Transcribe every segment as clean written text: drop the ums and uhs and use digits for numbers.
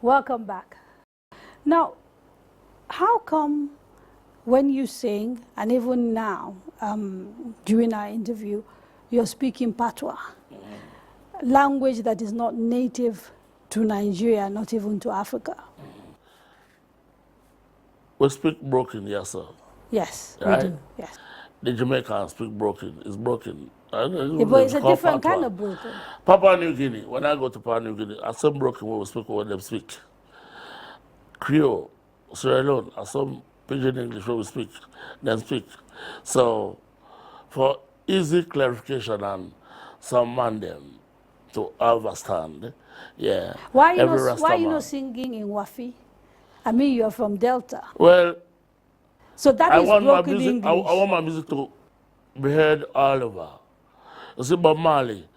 Welcome back. Now, how come when you sing, and even now, during our interview, you're speaking Patois, language that is not native to Nigeria, not even to Africa? We speak broken, yes, sir. Yes, Right? we do, yes. The Jamaicans speak broken. It's broken. Yeah, but it's a different kind of broken. Papua New Guinea, when I go to Papua New Guinea, I some broken when we speak what them speak. Creole, Sierra Leone, I some pidgin English when we speak, them speak. So, for easy clarification and some man them to understand, yeah. Why are you not singing in Wafi? I mean, you're from Delta. Well, so that is broken English. I want my music to be heard all over. You see, Bob Marley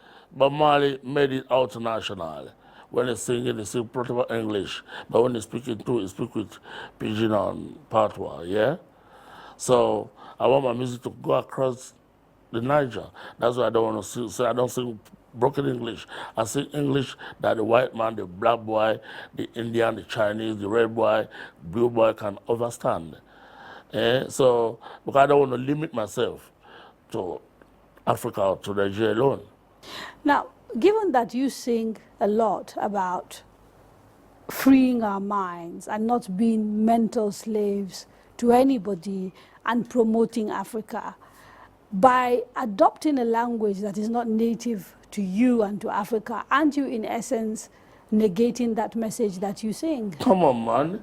made it international. When he's singing, he sing proper English. But when he's speaking too, he speak with pidgin and patois, yeah? So I want my music to go across the Niger. That's why I don't want to sing. So I don't sing broken English. I sing English that the white man, the black boy, the Indian, the Chinese, the red boy, blue boy can understand. So, because I don't want to limit myself to Africa or to Nigeria alone. Now, given that you sing a lot about freeing our minds and not being mental slaves to anybody and promoting Africa, by adopting a language that is not native to you and to Africa, aren't you in essence negating that message that you sing? Come on, man.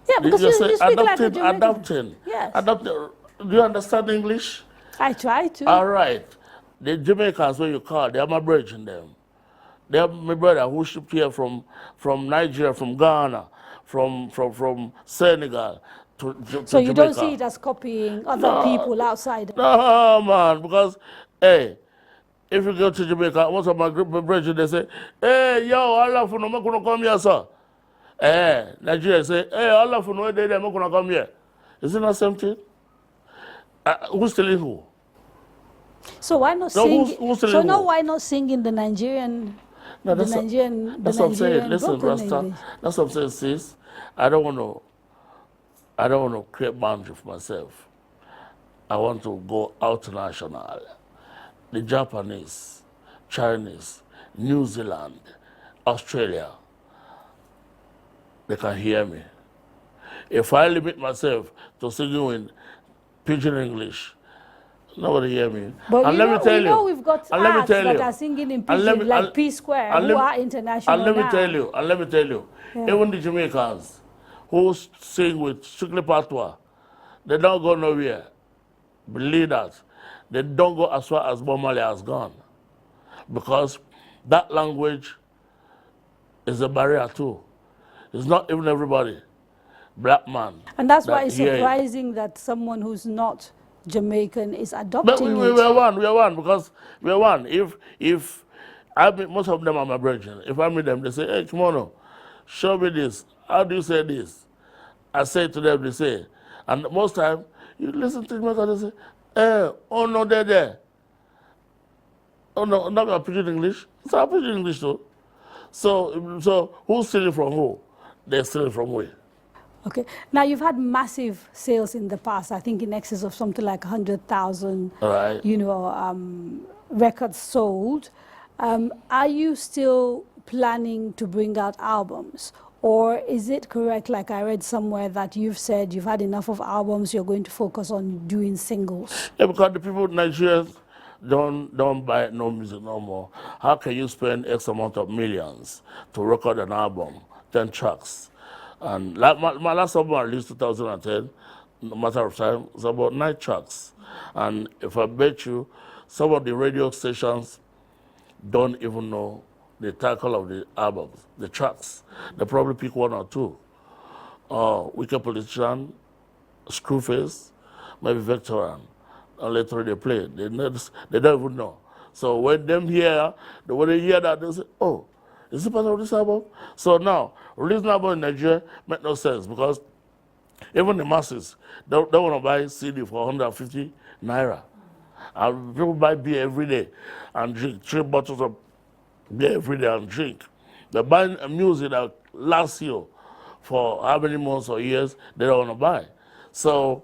Yeah, because you speak like a Jamaican. Adopting. Yes. Do you understand English? I try to. All right. The Jamaicans, what you call, they are my brethren them. They are my brother who shipped here from Nigeria, from Ghana, from Senegal to so you Jamaica. Don't see it as copying other people outside? No, man, because, hey, if you go to Jamaica, most of my brethren, they say, hey, yo, Allah for no, I'm going to come here, sir. Nigeria say, hey, Allah for no, they're not going to come here. Isn't that something? Who's telling who? So why not sing? So no, why not sing in the Nigerian? No, that's what I'm saying. Listen, Rasta. That's what I'm saying, sis. I don't want to create boundary for myself. I want to go international. The Japanese, Chinese, New Zealand, Australia, they can hear me. If I limit myself to singing in pidgin English, nobody hear me. But and let me tell you, we've got arts that are singing in pidgin, like P Square, who are international and let me tell you, even the Jamaicans who sing with strictly patois, they don't go nowhere. Believe that. They don't go as far as Bob Marley has gone. Because that language is a barrier too. It's not even everybody, black man. And that's why it's surprising that someone who's not Jamaican is adopting it. We are one, because we are one. If I meet, most of them are my brethren. If I meet them, they say, hey, Kimono, show me this. How do you say this? I say to them, they say. And most time, you listen to them, they say, oh no, they're there. Oh no, not I'm pidgin English. So I'm pidgin English too. So who's stealing from who? They're stealing from where? Okay. Now, you've had massive sales in the past, I think in excess of something like 100,000, records sold. Are you still planning to bring out albums? Or is it correct, like I read somewhere, that you've said you've had enough of albums, you're going to focus on doing singles? Yeah, because the people in Nigeria don't buy no music no more. How can you spend X amount of millions to record an album, 10 tracks? And like my last album I released 2010, no matter of time, it's about 9 tracks. And if I bet you, some of the radio stations don't even know the title of the albums, the tracks. They probably pick 1 or 2. Wicked Politician, Screwface, maybe Veteran. And later they play. They don't even know. So when they hear that, they say, oh, is it part of this album? So now, releasing an album in Nigeria makes no sense because even the masses, they want to buy CD for 150 naira. And people buy beer every day and drink 3 bottles of beer every day and drink. They're buying a music that lasts you for how many months or years they don't want to buy. So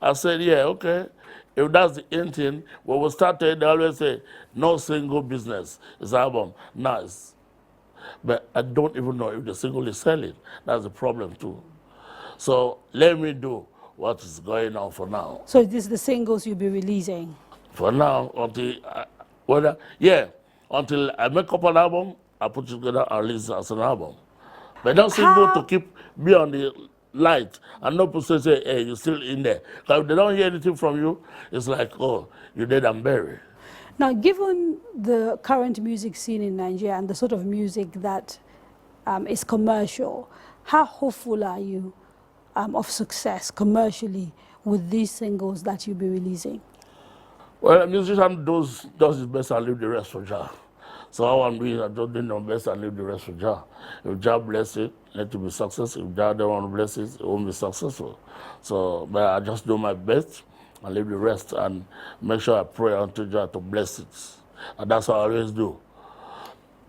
I said, yeah, okay. If that's the end thing, when we started, they always say, no single business is album. Nice. But I don't even know if the single is selling. That's the problem too. So let me do what is going on for now. So this is the singles you'll be releasing? For now, until until I make up an album, I put it together and release it as an album. But not single to keep me on the light and not people say, hey, you're still in there. Because if they don't hear anything from you, it's like, oh, you're dead and buried. Now, given the current music scene in Nigeria and the sort of music that is commercial, how hopeful are you of success commercially with these singles that you'll be releasing? Well, a musician does his best and leave the rest for Jah. So how I'm doing, I just do my best and leave the rest for Jah. If Jah bless it, let it be successful. If Jah don't want to bless it, it won't be successful. So, but I just do my best and leave the rest and make sure I pray unto Jah to bless it. And that's what I always do.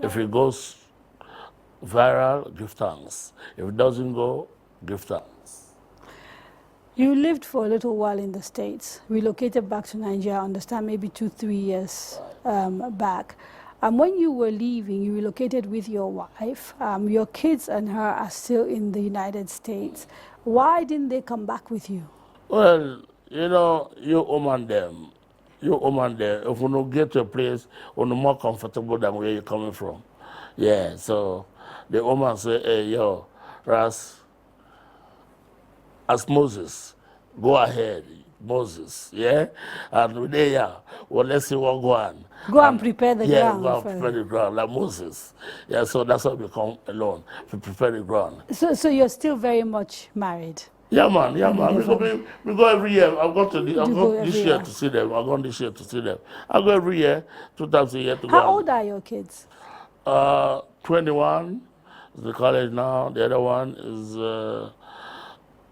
If it goes viral, give thanks. If it doesn't go, give thanks. You lived for a little while in the States, relocated back to Nigeria, I understand maybe 2-3 years back. When you were leaving, you relocated with your wife. Your kids and her are still in the United States. Why didn't they come back with you? Well, you know, you woman them. If you don't get to a place, you're more comfortable than where you're coming from. Yeah, so the woman say, hey, yo, Ras, as Moses, go ahead, Moses, yeah? And there, well, let's see what go on. Go and prepare the ground. Yeah, go and prepare the ground, like Moses. Yeah, so that's why we come alone, to prepare the ground. So you're still very much married? Yeah, man. We go every year. I've got this year to see them. I've gone this year to see them. I go every year, 2 times a year to go. How old are your kids? 21 is the college now. The other one is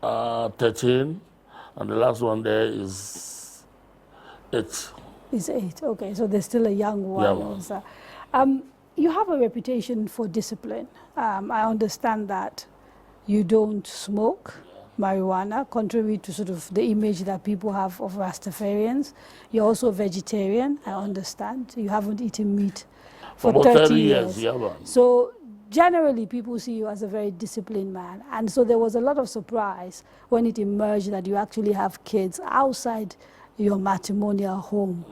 13. And the last one there is 8. Is 8. Okay, so there's still a young one. Yeah, you have a reputation for discipline. I understand that you don't smoke marijuana, contrary to sort of the image that people have of Rastafarians. You're also a vegetarian, I understand. You haven't eaten meat for 30 years. Yeah, man. So generally, people see you as a very disciplined man. And so there was a lot of surprise when it emerged that you actually have kids outside your matrimonial home.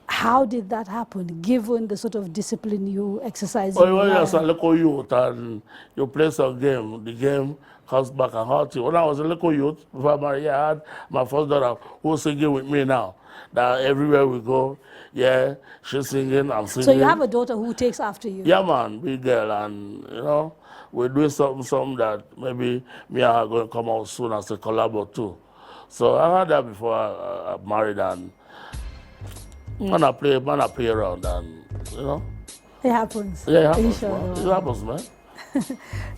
How did that happen, given the sort of discipline you exercise? Well, as a little youth and you play some game, the game comes back and hurt you. When I was a little youth, before I married, I had my first daughter who's singing with me now. That everywhere we go, yeah, she's singing, I'm singing. So you have a daughter who takes after you? Yeah, man, big girl, and you know, we're doing something that maybe me and her are going to come out soon as a collabo too. So I had that before I married, and man, I play around, and you know. It happens. Yeah, it happens, man. It happens, man.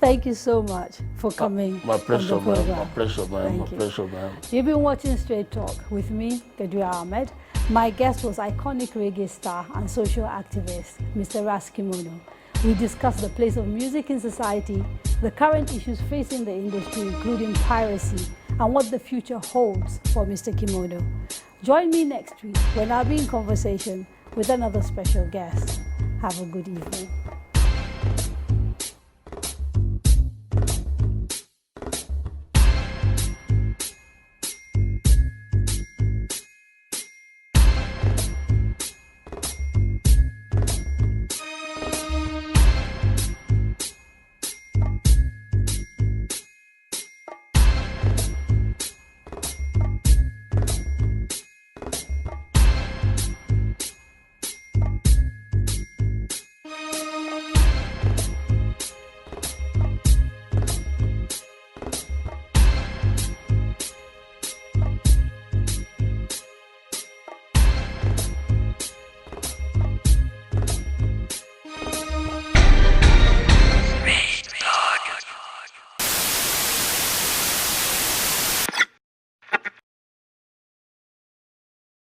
Thank you so much for coming. My pleasure, on the man. program. My pleasure, man. Thank My you. pleasure, man. You've been watching Straight Talk with me, Kadaria Ahmed. My guest was iconic reggae star and social activist, Mr. Ras Kimono. We discussed the place of music in society, the current issues facing the industry, including piracy, and what the future holds for Mr. Kimono. Join me next week when I'll be in conversation with another special guest. Have a good evening.